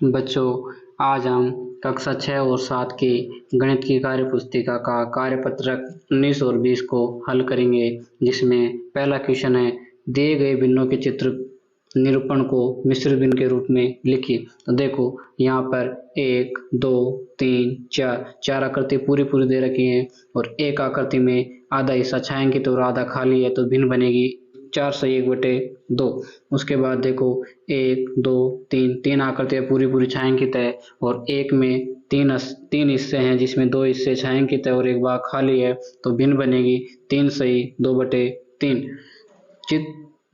बच्चों, आज हम कक्षा 6 और 7 की गणित की कार्य पुस्तिका का कार्यपत्रक 19 और 20 को हल करेंगे, जिसमें पहला क्वेश्चन है दिए गए भिन्नों के चित्र निरूपण को मिश्र भिन्न के रूप में लिखिए। तो देखो यहाँ पर 1, 2, 3, 4 आकृति पूरी पूरी दे रखी हैं और एक आकृति में आधा हिस्सा छायांकित और आधा खाली है, तो भिन्न बनेगी 4/1/2। उसके बाद देखो 1, 2, 3 आकृतियां पूरी पूरी छायांकित है और एक में तीन हिस्से हैं, जिसमें 2 हिस्से छायांकित है और एक भाग खाली है, तो भिन्न बनेगी 3/2/3।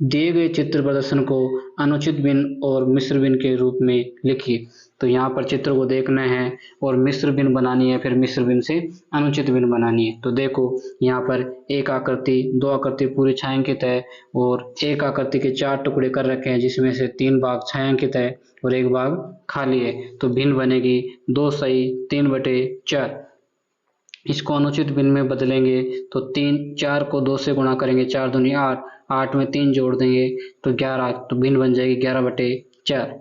दिए गए चित्र प्रदर्शन को अनुचित भिन्न और मिश्र भिन्न के रूप में लिखिए। तो यहाँ पर चित्र को देखना है और मिश्र भिन्न बनानी है, फिर मिश्र भिन्न से अनुचित भिन्न बनानी है। तो देखो यहाँ पर एक आकृति, 2 आकृति पूरी छायांकित है और एक आकृति के 4 टुकड़े कर रखे हैं, जिसमें से 3 भाग छायांकित है और एक भाग खाली है, तो भिन्न बनेगी 2/3/4। इसको अनुचित भिन्न में बदलेंगे तो 4 को 2 से गुणा करेंगे, 4 दूनी 8, 8 में 3 जोड़ देंगे तो 11, तो भिन्न बन जाएगी 11/4।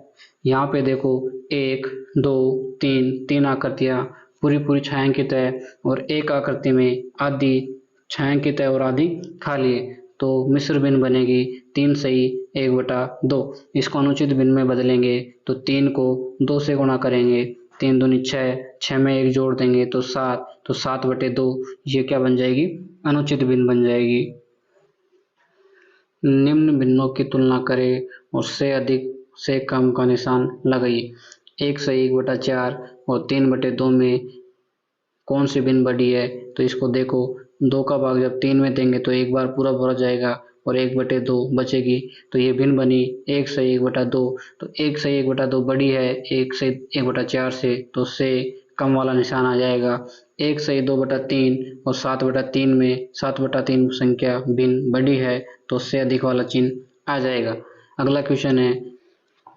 यहाँ पे देखो 1, 2, 3 आकृतियाँ पूरी पूरी छायांकित है और एक आकृति में आधी छायांकित है और आधी खाली है, तो मिश्र भिन्न बनेगी 3/1/2। इसको अनुचित भिन्न में बदलेंगे तो 3 को 2 से गुणा करेंगे, 3 दूनी 6, 6 में 1 जोड़ देंगे तो 7, तो 7/2। ये क्या बन जाएगी? अनुचित भिन्न बन जाएगी। निम्न भिन्नों की तुलना करें और से अधिक से कम का निशान लगाइए। 1/1/4 और 3/2 में कौन सी भिन्न बड़ी है? तो इसको देखो, 2 का भाग जब 3 में देंगे तो एक बार पूरा पूरा जाएगा और 1/2 बचेगी, तो ये भिन्न बनी 1/1/2। तो 1/1/2 बड़ी है 1/1/4 से, तो से कम वाला निशान आ जाएगा। 1/2/3 और 7/3 में 7/3 संख्या भिन्न बड़ी है, तो से अधिक वाला चिन्ह आ जाएगा। अगला क्वेश्चन है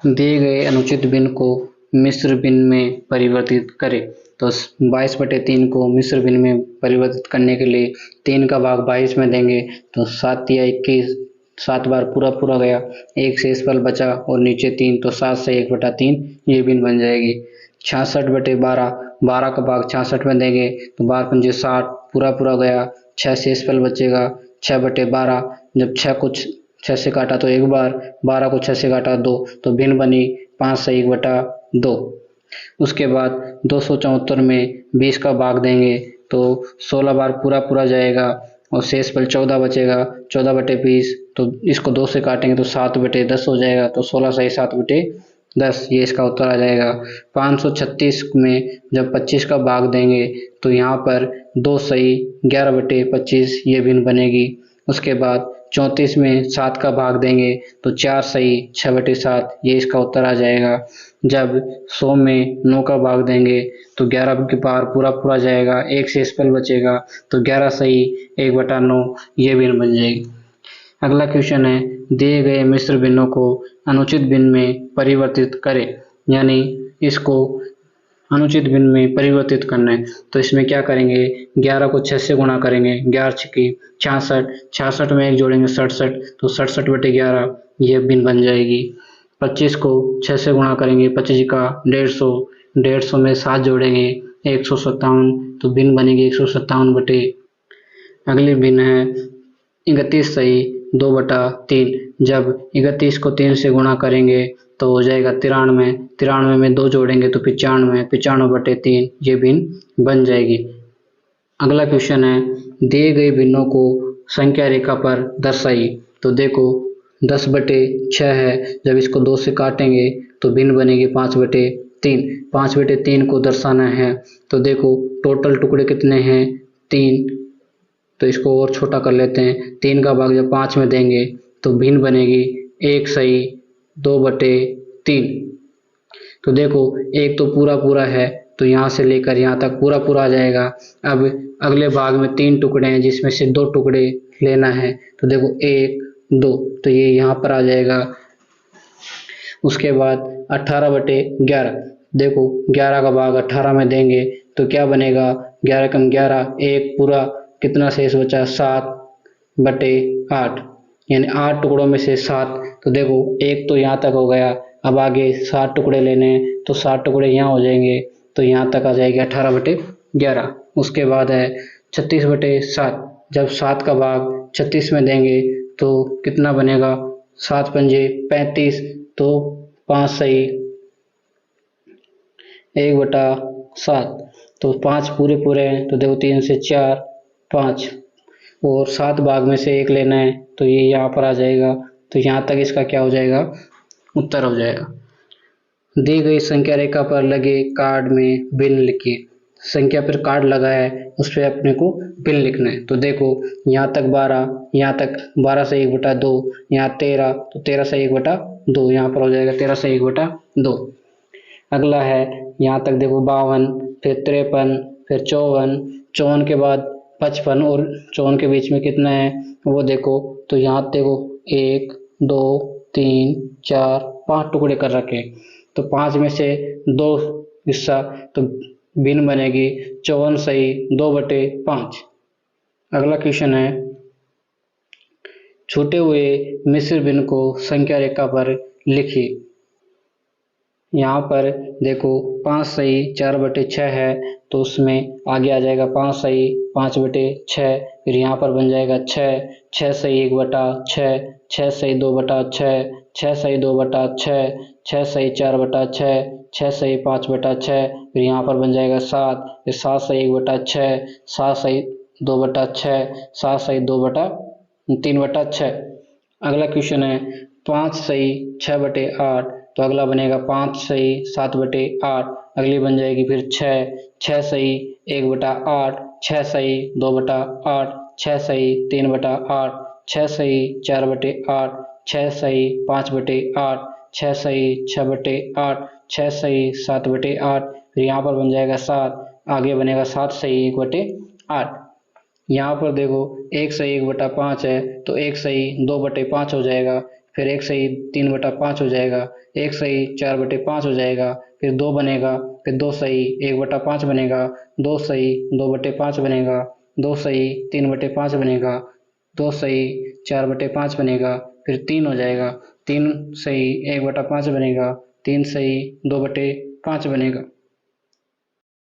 दिए गए अनुचित भिन्न को मिश्र भिन्न में परिवर्तित करें। तो 22/3 को मिश्र भिन्न में परिवर्तित करने के लिए 3 का भाग 22 में देंगे तो 7 या 21, 7 बार पूरा पूरा गया, एक शेषफल बचा और नीचे 3, तो 7/1/3 ये भिन्न बन जाएगी। 66/12, 12 का भाग 66 में देंगे तो 12 पंजे 60, पूरा पूरा गया, 6 शेषफल बचेगा। 6/12, जब 6 से काटा तो एक बार, 12 को 6 से काटा 2, तो भिन्न बनी 5/1/2। उसके बाद 274 में 20 का भाग देंगे तो 16 बार पूरा पूरा जाएगा और शेषफल 14 बचेगा, 14/20, तो इसको 2 से काटेंगे तो 7/10 हो जाएगा, तो 16/7/10 ये इसका उत्तर आ जाएगा। 536 में जब 25 का भाग देंगे तो यहाँ पर 2/11/25 ये भिन्न बनेगी। उसके बाद 34 में 7 का भाग देंगे तो 4/6/7 ये इसका उत्तर आ जाएगा। जब 100 में 9 का भाग देंगे तो 11 के पार पूरा पूरा जाएगा, एक शेषफल बचेगा, तो 11/1/9 ये भिन्न बन जाएगी। अगला क्वेश्चन है दिए गए मिश्र भिन्नों को अनुचित भिन्न में परिवर्तित करें, यानी इसको अनुचित भिन्न में परिवर्तित करना है। तो इसमें क्या करेंगे, 11 को 6 से गुणा करेंगे, 11×6 = 66, 66 में 1 जोड़ेंगे 67, तो 67/11 यह भिन्न बन जाएगी। 25 को 6 से गुणा करेंगे, 25 का 150, 150 में 7 जोड़ेंगे 157, तो भिन्न बनेगी 157/। अगली भिन्न है 31/2/3। जब 31 को 3 से गुणा करेंगे तो हो जाएगा 93, 93 में 2 जोड़ेंगे तो 95, 95/3 ये भिन्न बन जाएगी। अगला क्वेश्चन है दिए गए भिन्नों को संख्या रेखा पर दर्शाइए। तो देखो 10/6 है, जब इसको 2 से काटेंगे तो भिन्न बनेगी 5/3। 5/3 को दर्शाना है तो देखो टोटल टुकड़े कितने हैं, 3, तो इसको और छोटा कर लेते हैं। 3 का भाग जब 5 में देंगे तो भिन्न बनेगी 1/2/3। तो देखो एक तो पूरा पूरा है, तो यहाँ से लेकर यहाँ तक पूरा पूरा आ जाएगा। अब अगले भाग में 3 टुकड़े हैं, जिसमें से 2 टुकड़े लेना है, तो देखो 1, 2, तो ये यहाँ पर आ जाएगा। उसके बाद 18/11, देखो 11 का भाग 18 में देंगे तो क्या बनेगा, 11 कम 11, एक पूरा, कितना शेष बचा, 7/8, यानी 8 टुकड़ों में से 7, तो देखो एक तो यहाँ तक हो गया, अब आगे 7 टुकड़े लेने हैं तो 7 टुकड़े यहाँ हो जाएंगे, तो यहाँ तक आ जाएगी 18/11। उसके बाद है 36/7। जब 7 का भाग 36 में देंगे तो कितना बनेगा, 7 पंजे 35, तो 5 सही 1/7। तो 5 पूरे पूरे हैं तो देखो 3 से 4 5, और 7 भाग में से 1 लेना है तो ये यहाँ पर आ जाएगा। तो यहाँ तक इसका क्या हो जाएगा, उत्तर हो जाएगा। दी गई संख्या रेखा पर लगे कार्ड में भिन्न लिखिए। संख्या पर कार्ड लगा है उस पर अपने को भिन्न लिखना है। तो देखो यहाँ तक 12, यहाँ तक 12 से 1/2, यहाँ 13 तो 13 से 1/2, यहाँ पर हो जाएगा 13 से 1/2। अगला है यहाँ तक देखो 52, फिर 53, फिर 54, 54 के बाद 55 और 54 के बीच में कितना है वो देखो। तो यहाँ देखो 1 2 3 4 5 टुकड़े कर रखे, तो 5 में से 2 हिस्सा तो भिन्न बनेगी 54 सही 2/5। अगला क्वेश्चन है छूटे हुए मिश्र भिन्न को संख्या रेखा पर लिखिए। यहाँ पर देखो 5 सही 4/6 है, तो उसमें आगे आ जाएगा 5 सही 5/6, फिर यहाँ पर बन जाएगा 6, 6 सही 1/6, 6 सही 2/6, 6 सही 2/6, 6 सही 4/6, 6 सही 5/6, फिर यहाँ पर बन जाएगा 7, फिर 7 सही 1/6, 7 सही 2/6, 7 सही 3/6। अगला क्वेश्चन है 5 सही 6/8, तो अगला बनेगा 5 सही 7/8। अगली बन जाएगी फिर 6, 6 सही 1/8, 6 सही 2/8, 6 सही 3/8, 6 सही 4/8, 6 सही 5/8, 6 सही 6/8, 6 सही 7/8, फिर यहाँ पर बन जाएगा 7, आगे बनेगा 7 सही 1/8। यहाँ पर देखो 1 सही 1/5 है, तो 1 सही 2/5 हो जाएगा, फिर 1 सही 3/5 हो जाएगा, 1 सही 4/5 हो जाएगा, फिर 2 बनेगा, फिर 2 सही 1/5 बनेगा, 2 सही 2/5 बनेगा, 2 सही 3/5 बनेगा, 2 सही 4/5 बनेगा, फिर 3 हो जाएगा, 3 सही 1/5 बनेगा, 3 सही 2/5 बनेगा।